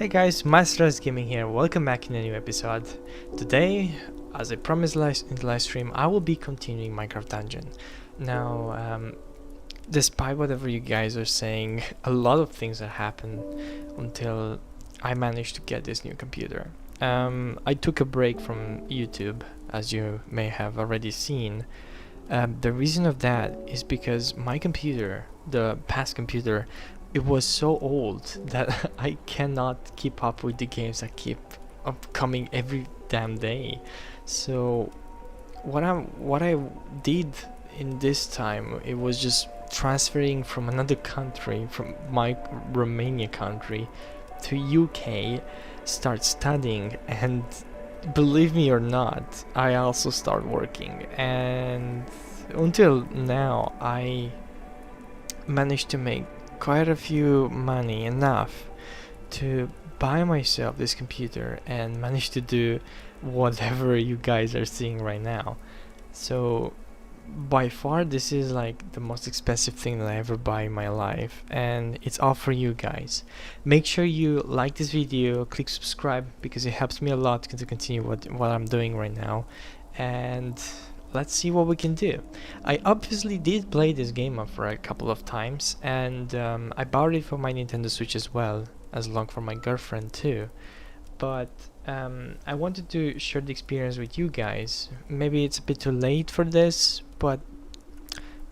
Hey guys, Master's Gaming here. Welcome back in a new episode. Today, as I promised in the live stream, I will be continuing Minecraft Dungeon. Now, despite whatever you guys are saying, a lot of things have happened until I managed to get this new computer. I took a break from YouTube, as you may have already seen. The reason of that is because my computer, the past computer, it was so old that I cannot keep up with the games that keep upcoming every damn day. So what I did in this time, it was just transferring from another country, from my Romania country to UK, start studying, and believe me or not, I also start working, and until now I managed to make quite a few money, enough to buy myself this computer and manage to do whatever you guys are seeing right now. So by far this is like the most expensive thing that I ever buy in my life, and it's all for you guys. Make sure you like this video, click subscribe, because it helps me a lot to continue what I'm doing right now, and let's see what we can do. I obviously did play this game up for a couple of times, and I bought it for my Nintendo Switch as well, as long for my girlfriend too. But I wanted to share the experience with you guys. Maybe it's a bit too late for this, but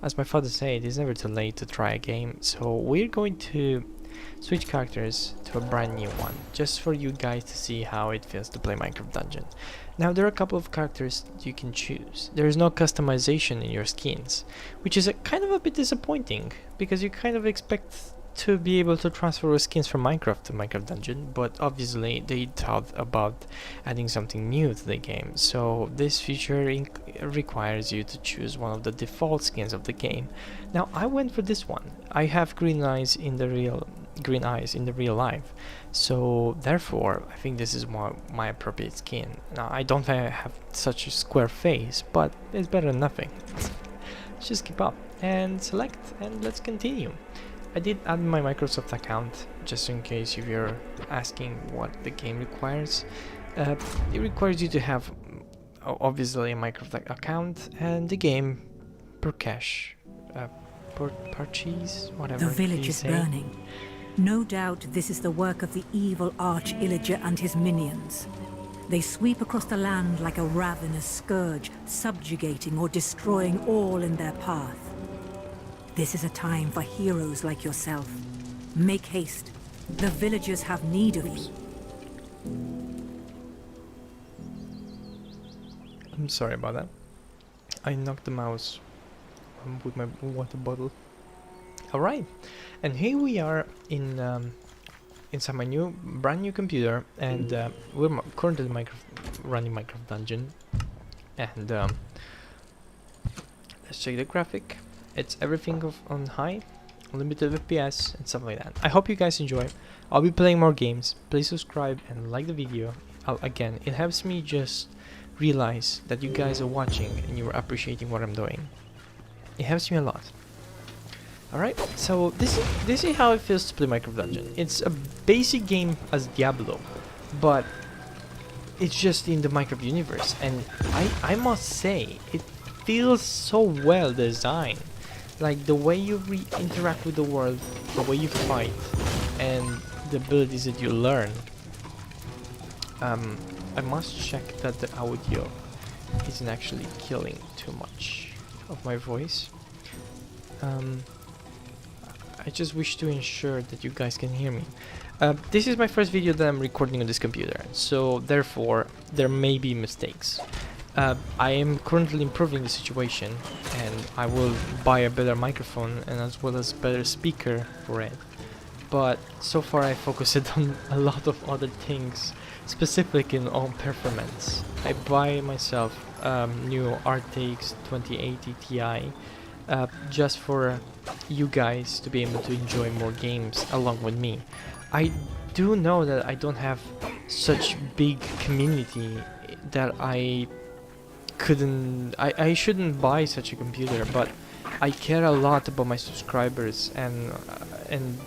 as my father said, it's never too late to try a game. So we're going to switch characters to a brand new one, just for you guys to see how it feels to play Minecraft Dungeon. Now there are a couple of characters you can choose. There is no customization in your skins, which is kind of a bit disappointing, because you kind of expect to be able to transfer skins from Minecraft to Minecraft Dungeon, but obviously they thought about adding something new to the game. So this feature requires you to choose one of the default skins of the game. Now I went for this one. I have green eyes in the real life, so therefore I think this is my appropriate skin. Now I don't have such a square face, but it's better than nothing. Let's just keep up and select, and let's continue. I did add my Microsoft account, just in case if you're asking what the game requires. It requires you to have obviously a Microsoft account and the game per cache, purchase, whatever. The village is burning. No doubt this is the work of the evil Arch-Illager and his minions. They sweep across the land like a ravenous scourge, subjugating or destroying all in their path. This is a time for heroes like yourself. Make haste. The villagers have need of you. I'm sorry about that. I knocked the mouse with my water bottle. Alright, and here we are in inside my brand new computer, and we're currently running Minecraft Dungeon, and let's check the graphic. It's everything on high, unlimited FPS and stuff like that. I hope you guys enjoy. I'll be playing more games. Please subscribe and like the video. Again, it helps me just realize that you guys are watching and you're appreciating what I'm doing. It helps me a lot. Alright, so this is how it feels to play Minecraft Dungeon. It's a basic game as Diablo, but it's just in the Minecraft universe, and I must say, it feels so well designed. Like the way you interact with the world, the way you fight, and the abilities that you learn. I must check that the audio isn't actually killing too much of my voice. I just wish to ensure that you guys can hear me. This is my first video that I'm recording on this computer, so therefore there may be mistakes. I am currently improving the situation, and I will buy a better microphone and as well as better speaker for it. But so far I focused on a lot of other things, specific in on performance. I buy myself new RTX 2080 Ti just for you guys to be able to enjoy more games along with me. I do know that I don't have such big community that I shouldn't buy such a computer, but I care a lot about my subscribers and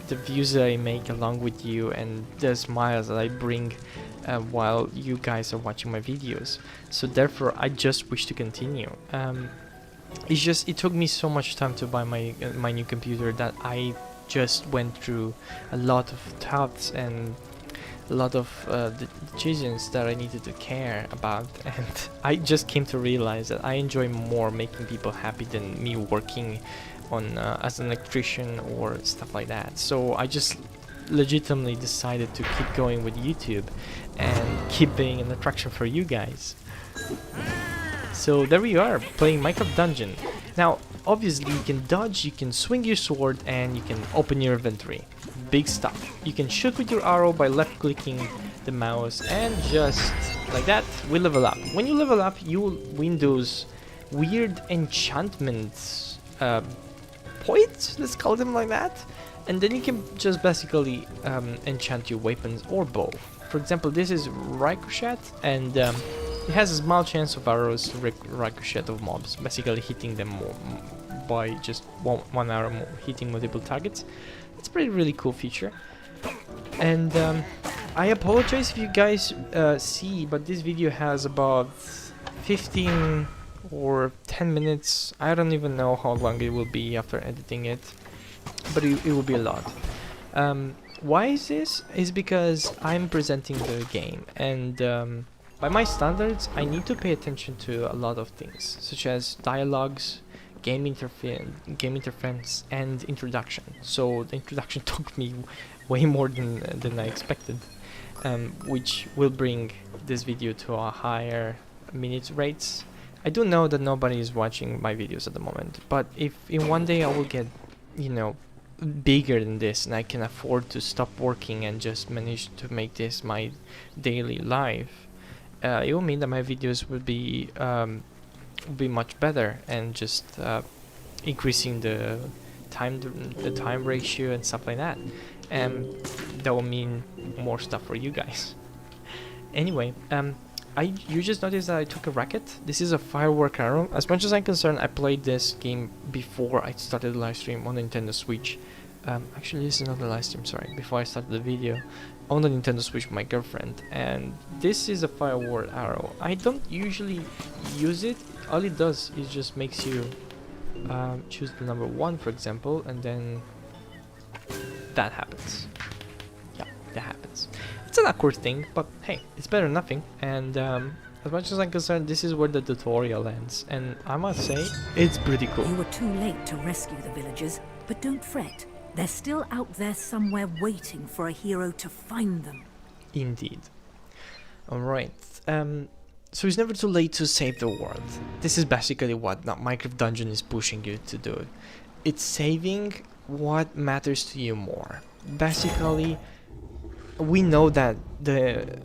the views that I make along with you and the smiles that I bring while you guys are watching my videos. So therefore, I just wish to continue. It took me so much time to buy my new computer that I just went through a lot of thoughts and a lot of the decisions that I needed to care about, and I just came to realize that I enjoy more making people happy than me working on as an electrician or stuff like that. So I just legitimately decided to keep going with YouTube and keep being an attraction for you guys. So there we are, playing Minecraft Dungeon. Now, obviously you can dodge, you can swing your sword, and you can open your inventory. Big stuff. You can shoot with your arrow by left clicking the mouse, and just like that, we level up. When you level up, you will win those weird enchantments, points, let's call them like that. And then you can just basically enchant your weapons or bow. For example, this is ricochet, and it has a small chance of arrows ricochet of mobs, basically hitting them more by just one arrow more, hitting multiple targets. It's a really cool feature. And I apologize if you guys see, but this video has about 15 or 10 minutes. I don't even know how long it will be after editing it, but it will be a lot. Why is this? Is because I'm presenting the game, and by my standards, I need to pay attention to a lot of things, such as dialogues, game interference, and introduction. So the introduction took me way more than I expected, which will bring this video to a higher minute rates. I do know that nobody is watching my videos at the moment, but if in one day I will get, you know, bigger than this and I can afford to stop working and just manage to make this my daily life, it will mean that my videos will be much better, and just increasing the time ratio and stuff like that, and that will mean more stuff for you guys. Anyway, you just noticed that I took a racket. This is a firework arrow. As much as I'm concerned, I played this game before I started the live stream on the Nintendo Switch. Actually, this is not the live stream, sorry, before I started the video on the Nintendo Switch with my girlfriend, and this is a firework arrow. I don't usually use it. All it does is just makes you choose the number 1, for example, and then that happens. Yeah, that happens. It's an awkward thing, but hey, it's better than nothing. And as much as I'm concerned, this is where the tutorial ends, and I must say, it's pretty cool. You were too late to rescue the villagers, but don't fret. They're still out there somewhere waiting for a hero to find them. Indeed. Alright, so it's never too late to save the world. This is basically what Minecraft Dungeon is pushing you to do. It's saving what matters to you more. Basically, we know that the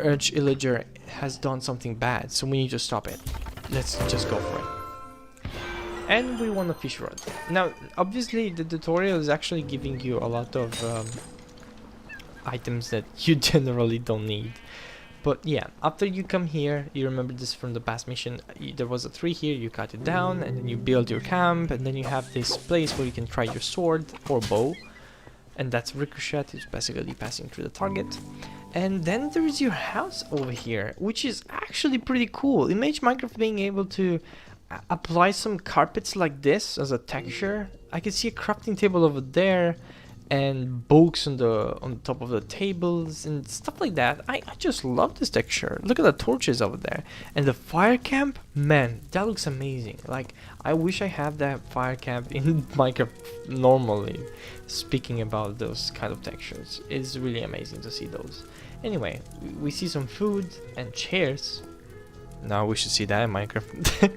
Arch Illager has done something bad, so we need to stop it. Let's just go for it. And we want a fish rod. Now, obviously, the tutorial is actually giving you a lot of items that you generally don't need. But yeah, after you come here, you remember this from the past mission, there was a tree here, you cut it down, and then you build your camp, and then you have this place where you can try your sword or bow. And that's ricochet, it's basically passing through the target. And then there is your house over here, which is actually pretty cool. Imagine Minecraft being able to apply some carpets like this as a texture. I can see a crafting table over there, and books on the top of the tables and stuff like that. I just love this texture. Look at the torches over there, and the fire camp, man, that looks amazing. Like, I wish I had that fire camp in Minecraft normally. Speaking about those kind of textures, it's really amazing to see those. Anyway, we see some food and chairs. Now we should see that in Minecraft.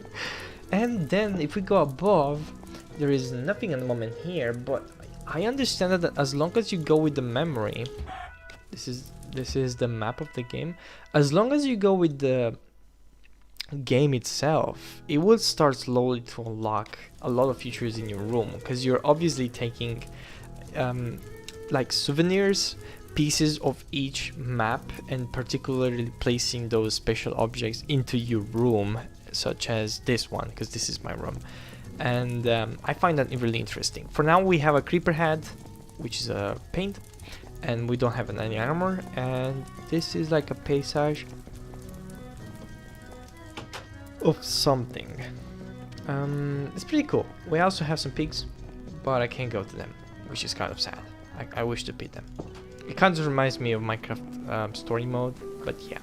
And then if we go above, there is nothing at the moment here, but I understand that as long as you go with the memory, this is the map of the game. As long as you go with the game itself, it will start slowly to unlock a lot of features in your room, because you're obviously taking like souvenirs, pieces of each map, and particularly placing those special objects into your room, such as this one, because this is my room. and I find that really interesting. For now we have a creeper head, which is a paint, and we don't have any armor, and this is like a paysage of something. It's pretty cool. We also have some pigs, but I can't go to them, which is kind of sad. I wish to beat them. It kind of reminds me of Minecraft story mode, but yeah.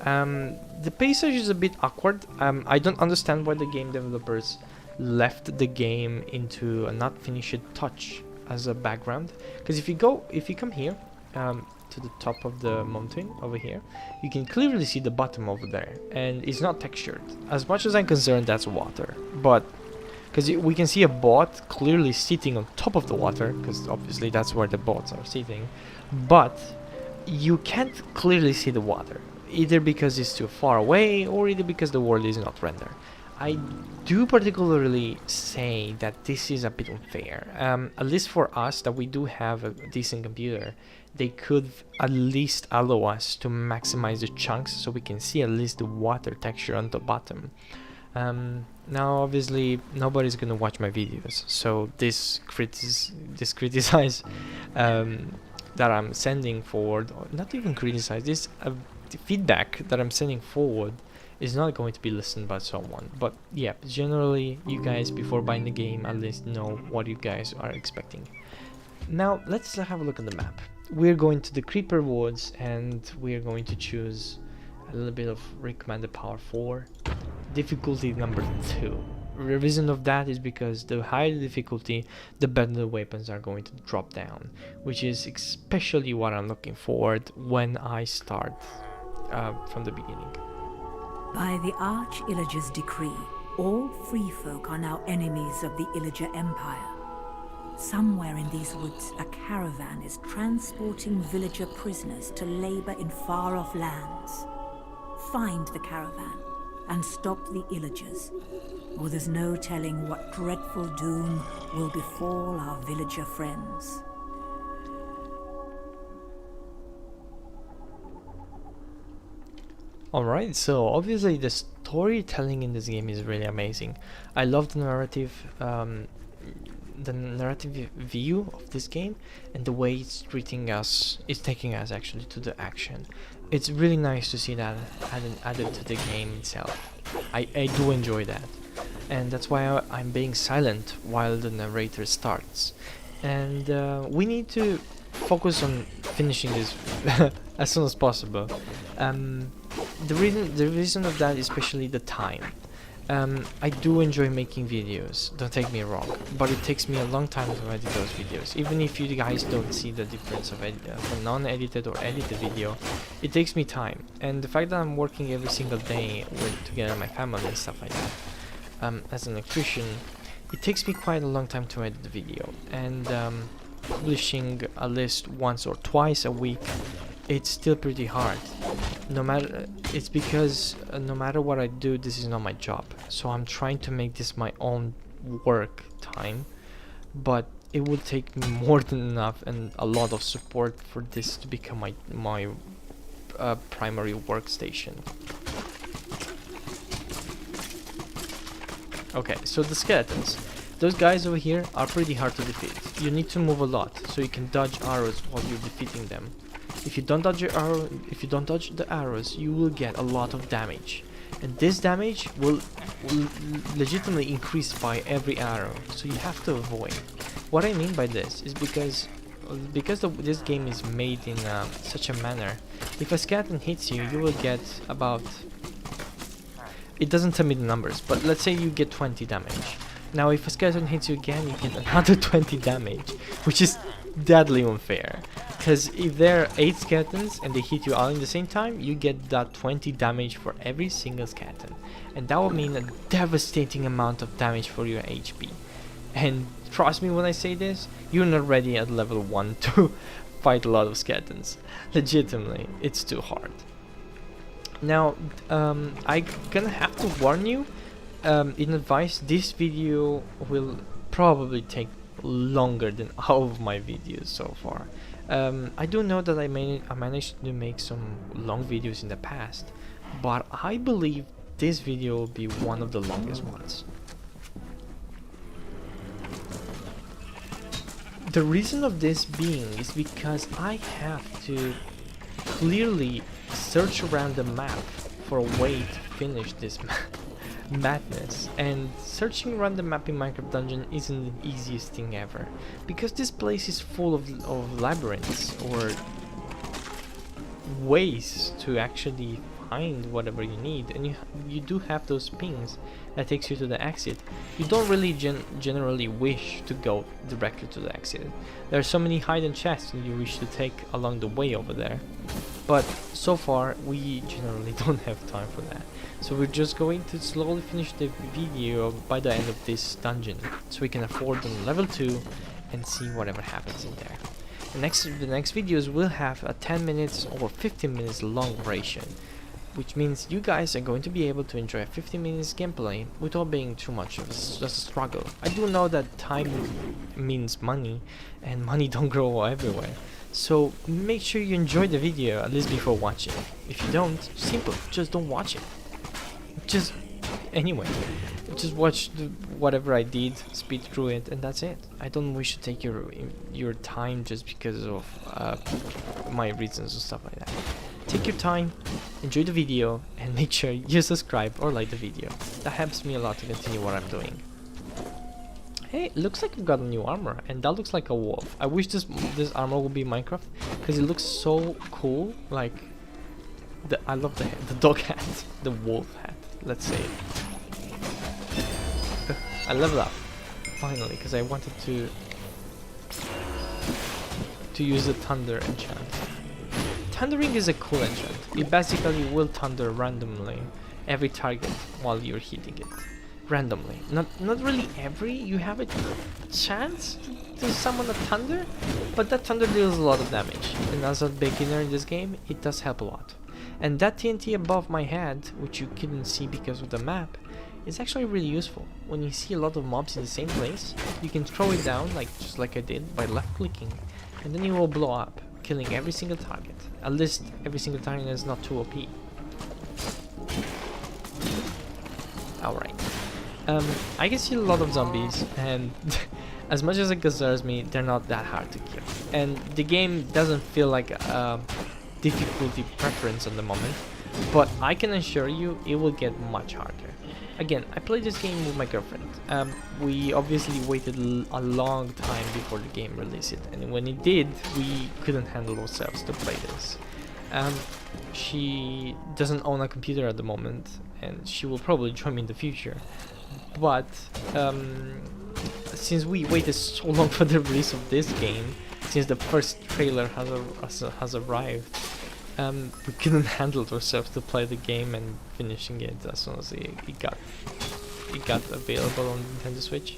The paysage is a bit awkward. I don't understand why the game developers left the game into a not finished touch as a background. Because if you come here to the top of the mountain over here, you can clearly see the bottom over there, and it's not textured. As much as I'm concerned, that's water, but because we can see a boat clearly sitting on top of the water, because obviously that's where the boats are sitting, but you can't clearly see the water, either because it's too far away or either because the world is not rendered. I do particularly say that this is a bit unfair, at least for us that we do have a decent computer. They could at least allow us to maximize the chunks so we can see at least the water texture on the bottom. Now obviously nobody's gonna watch my videos, so this criticize that I'm sending forward, or not even criticize, this the feedback that I'm sending forward is not going to be listened by someone. But yeah, generally you guys before buying the game at least know what you guys are expecting. Now let's have a look at the map. We're going to the Creeper Woods, and we're going to choose a little bit of recommended power 4, difficulty number 2. The reason of that is because the higher the difficulty, the better the weapons are going to drop down, which is especially what I'm looking forward when I start from the beginning. By the Arch-Illager's decree, all free folk are now enemies of the Illager Empire. Somewhere in these woods, a caravan is transporting villager prisoners to labor in far-off lands. Find the caravan and stop the Illagers, or there's no telling what dreadful doom will befall our villager friends. Alright, so obviously the storytelling in this game is really amazing. I love the narrative view of this game, and the way it's taking us actually to the action. It's really nice to see that added to the game itself. I do enjoy that, and that's why I'm being silent while the narrator starts. And we need to focus on finishing this as soon as possible. The reason of that is especially the time. I do enjoy making videos, don't take me wrong, but it takes me a long time to edit those videos. Even if you guys don't see the difference of a non-edited or edited video, it takes me time. And the fact that I'm working every single day together with my family and stuff like that, as an electrician, it takes me quite a long time to edit the video. And publishing at least once or twice a week, it's still pretty hard. It's because no matter what I do, this is not my job. So I'm trying to make this my own work time, but it will take me more than enough and a lot of support for this to become my primary workstation. Okay, so the skeletons. Those guys over here are pretty hard to defeat. You need to move a lot so you can dodge arrows while you're defeating them. If you don't dodge the arrows, you will get a lot of damage, and this damage will legitimately increase by every arrow. So you have to avoid. What I mean by this is because this game is made in such a manner. If a skeleton hits you, you will get about. It doesn't tell me the numbers, but let's say you get 20 damage. Now, if a skeleton hits you again, you get another 20 damage, which is deadly unfair. Because if there are 8 skeletons and they hit you all in the same time, you get that 20 damage for every single skeleton. And that would mean a devastating amount of damage for your HP. And trust me when I say this, you're not ready at level 1 to fight a lot of skeletons. Legitimately, it's too hard. Now, I'm gonna have to warn you in advice, this video will probably take longer than all of my videos so far. I do know that I managed to make some long videos in the past, but I believe this video will be one of the longest ones. The reason of this being is because I have to clearly search around the map for a way to finish this madness, and searching around the map in Minecraft Dungeon isn't the easiest thing ever, because this place is full of labyrinths or ways to actually find whatever you need, and you do have those pings that takes you to the exit. You don't really generally wish to go directly to the exit. There are so many hidden chests that you wish to take along the way over there, but so far we generally don't have time for that. So we're just going to slowly finish the video by the end of this dungeon, so we can afford on level 2 and see whatever happens in there. The next videos will have a 10 minutes or 15 minutes long duration, which means you guys are going to be able to enjoy a 15 minutes gameplay without being too much of a struggle. I do know that time means money, and money don't grow everywhere. So make sure you enjoy the video at least before watching. If you don't, simple, just don't watch it. Just anyway, just watch whatever I did, speed through it, and that's it. I don't wish to take your time just because of my reasons and stuff like that. Take your time, enjoy the video, and make sure you subscribe or like the video. That helps me a lot to continue what I'm doing. Hey, looks like I've got a new armor, and that looks like a wolf. I wish this armor would be Minecraft, because it looks so cool. Like, I love the dog hat, the wolf hat. Let's say I leveled up finally because I wanted to use the thunder enchant. Thundering is a cool enchant. It basically will thunder randomly every target while you're hitting it. Randomly. Not really every. You have a chance to summon a thunder, but that thunder deals a lot of damage. And as a beginner in this game, it does help a lot. And that TNT above my head, which you couldn't see because of the map, is actually really useful. When you see a lot of mobs in the same place, you can throw it down, just like I did, by left clicking, and then it will blow up, killing every single target. At least every single target is not too OP. Alright. I can see a lot of zombies, and as much as it concerns me, they're not that hard to kill. And the game doesn't feel like difficulty preference at the moment, but I can assure you it will get much harder. Again, I played this game with my girlfriend. We obviously waited a long time before the game released it, and when it did, we couldn't handle ourselves to play this. She doesn't own a computer at the moment, and she will probably join me in the future. But since we waited so long for the release of this game, since the first trailer has arrived, we couldn't handle ourselves to play the game and finishing it as soon as it got available on Nintendo Switch.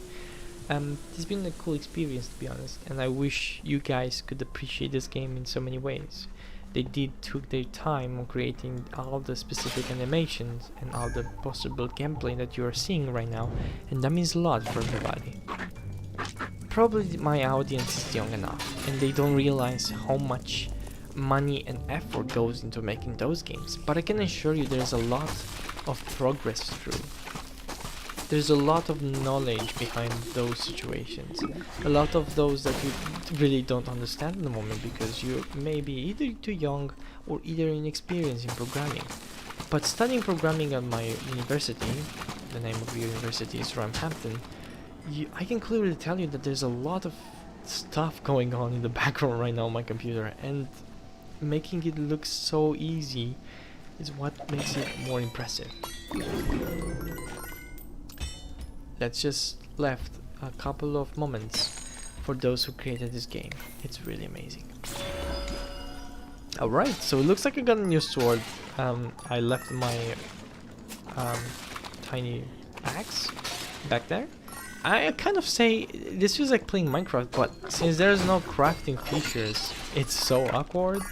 It's been a cool experience, to be honest, and I wish you guys could appreciate this game in so many ways. They took their time on creating all the specific animations and all the possible gameplay that you are seeing right now, and that means a lot for everybody. Probably my audience is young enough, and they don't realize how much money and effort goes into making those games, but I can assure you there's a lot of progress through. There's a lot of knowledge behind those situations, a lot of those that you really don't understand at the moment because you're maybe either too young or either inexperienced in programming. But studying programming at my university, the name of the university is Roehampton, I can clearly tell you that there's a lot of stuff going on in the background right now on my computer, and making it look so easy is what makes it more impressive. Let's just left a couple of moments for those who created this game. It's really amazing. Alright, so it looks like I got a new sword. I left my tiny axe back there. I kind of say this feels like playing Minecraft, but since there's no crafting features, it's so awkward.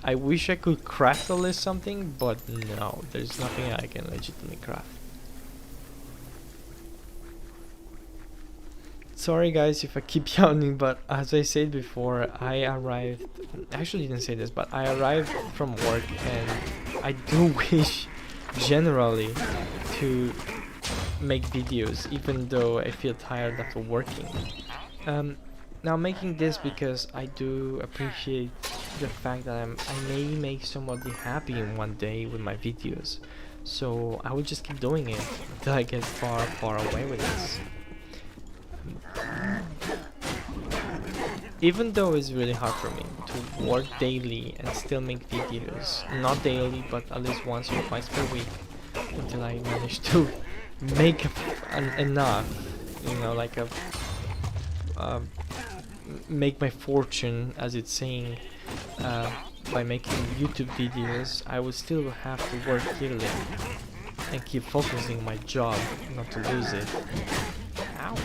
I wish I could craft a list something, but no, there's nothing I can legitimately craft. Sorry guys if I keep yawning, but as I said before, I actually didn't say this, but I arrived from work, and I do wish generally to make videos even though I feel tired after working. Now making this because I do appreciate the fact that I may make somebody happy in one day with my videos. So I will just keep doing it until I get far away with this. Even though it's really hard for me to work daily and still make videos, not daily but at least once or twice per week, until I manage to make enough, you know, like a make my fortune, as it's saying, by making YouTube videos. I would still have to work yearly and keep focusing my job, not to lose it. Ow!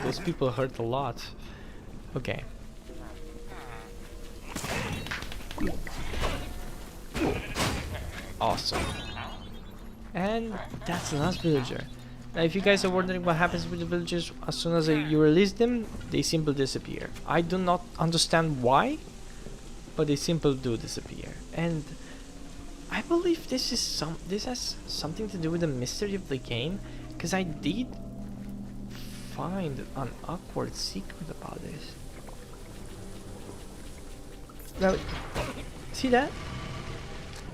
Those people hurt a lot. Okay. Awesome. And that's the last villager. Now, if you guys are wondering what happens with the villagers, as soon as you release them, they simply disappear. I do not understand why, but they simply do disappear. And I believe this has something to do with the mystery of the game, because I did find an awkward secret about this. Now, see that?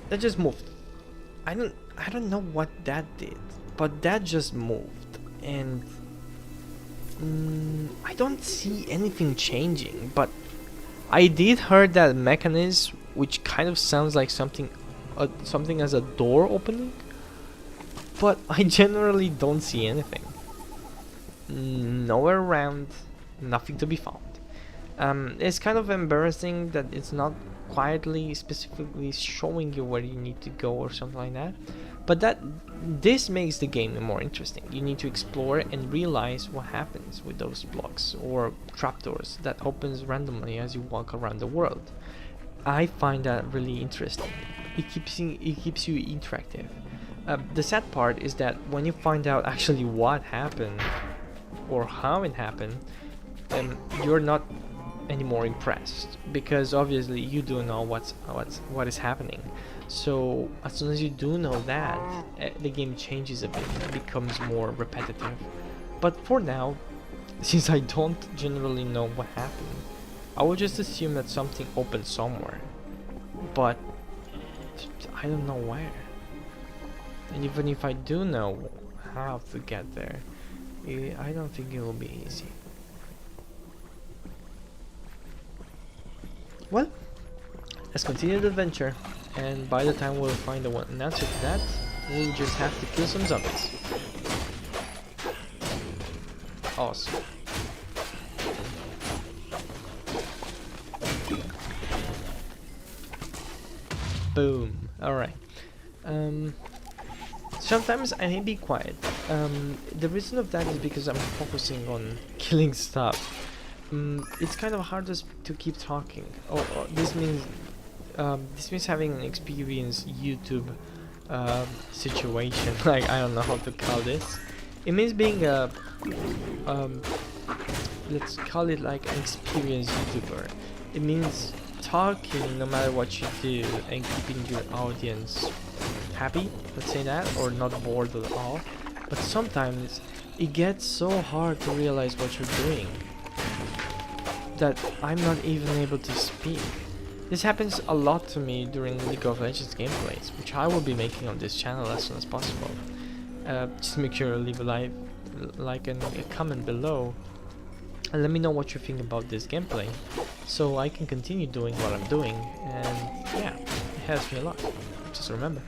That just moved. I don't know what that did, but that just moved, and I don't see anything changing. But I did heard that mechanism, which kind of sounds like something as a door opening, but I generally don't see anything. Nowhere around, nothing to be found. It's kind of embarrassing that it's not quietly, specifically showing you where you need to go or something like that. But this makes the game more interesting. You need to explore and realize what happens with those blocks or trapdoors that opens randomly as you walk around the world. I find that really interesting. It keeps you interactive. The sad part is that when you find out actually what happened or how it happened, you're not anymore impressed, because obviously you do know what is happening. So as soon as you do know that, the game changes a bit. It becomes more repetitive. But for now, since I don't generally know what happened, I will just assume that something opened somewhere, but I don't know where. And even if I do know how to get there, I don't think it will be easy. Well, let's continue the adventure, and by the time we'll find an answer to that, we'll just have to kill some zombies. Awesome. Boom. Alright. Sometimes I may be quiet. The reason of that is because I'm focusing on killing stuff. It's kind of hard to keep talking. This means having an experienced YouTube situation. Like, I don't know how to call this. It means being a let's call it like an experienced YouTuber. It means talking no matter what you do and keeping your audience happy, let's say that, or not bored at all. But sometimes it gets so hard to realize what you're doing that I'm not even able to speak. This happens a lot to me during League of Legends gameplays, which I will be making on this channel as soon as possible. Just make sure to leave a like and a comment below, and let me know what you think about this gameplay, so I can continue doing what I'm doing. And yeah, it helps me a lot. Just remember.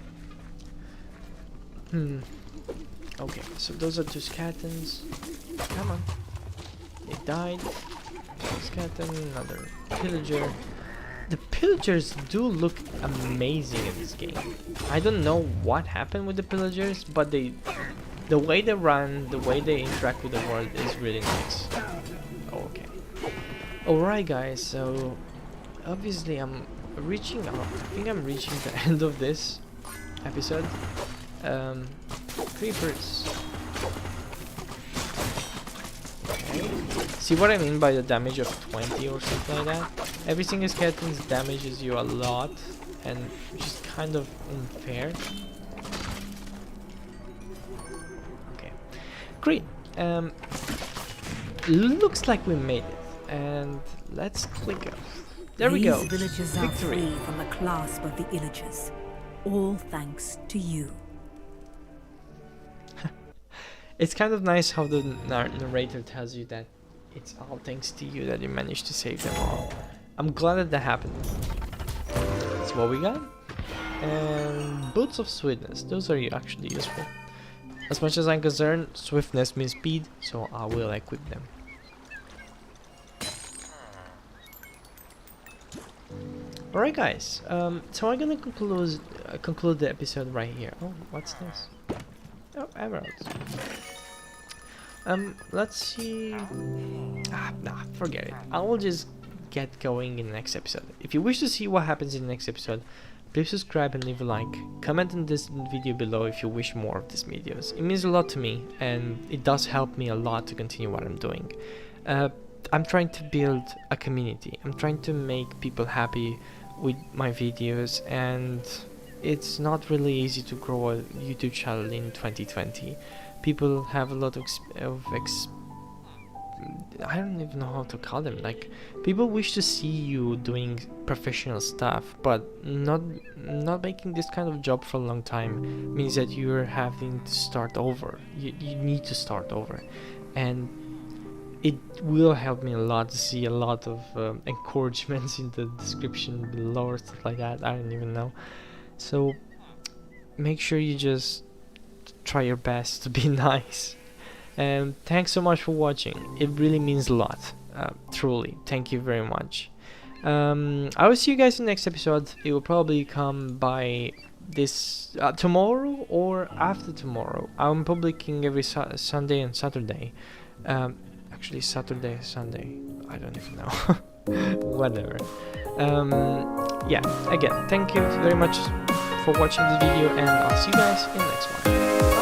Okay, so those are two skeletons. Come on. They died. Skeleton, another pillager. The pillagers do look amazing in this game. I don't know what happened with the pillagers, but the way they run, the way they interact with the world is really nice. Okay. Alright guys, so obviously I'm reaching out. I think I'm reaching the end of this episode. Creepers. Okay. See what I mean by the damage of 20 or something like that? Every single skeleton damages you a lot, and which is kind of unfair. Okay. Great. Looks like we made it. and let's click it. There we go. These villagers are Victory. free from the clasp of the Illagers. All thanks to you. It's kind of nice how the narrator tells you that it's all thanks to you that you managed to save them all. I'm glad that that happened. That's what we got. And boots of swiftness. Those are actually useful. As much as I'm concerned, swiftness means speed, so I will equip them. Alright guys, so I'm gonna conclude the episode right here. Oh, what's this? Oh, emeralds. Let's see. Nah, forget it. I will just get going in the next episode. If you wish to see what happens in the next episode, please subscribe and leave a like. Comment on this video below if you wish more of these videos. It means a lot to me, and it does help me a lot to continue what I'm doing. I'm trying to build a community. I'm trying to make people happy with my videos, and it's not really easy to grow a YouTube channel in 2020. People have a lot of I don't even know how to call them. Like, people wish to see you doing professional stuff, but not making this kind of job for a long time means that you're having to start over. You need to start over, and it will help me a lot to see a lot of encouragements in the description below or stuff like that. I don't even know. So make sure you just try your best to be nice. And thanks so much for watching. It really means a lot. Truly, thank you very much. I will see you guys in the next episode. It will probably come by this tomorrow or after tomorrow. I'm publishing every Sunday and Saturday. Actually, Saturday, Sunday. I don't even know. Whatever. Yeah. Again, thank you very much for watching this video, and I'll see you guys in the next one. Bye.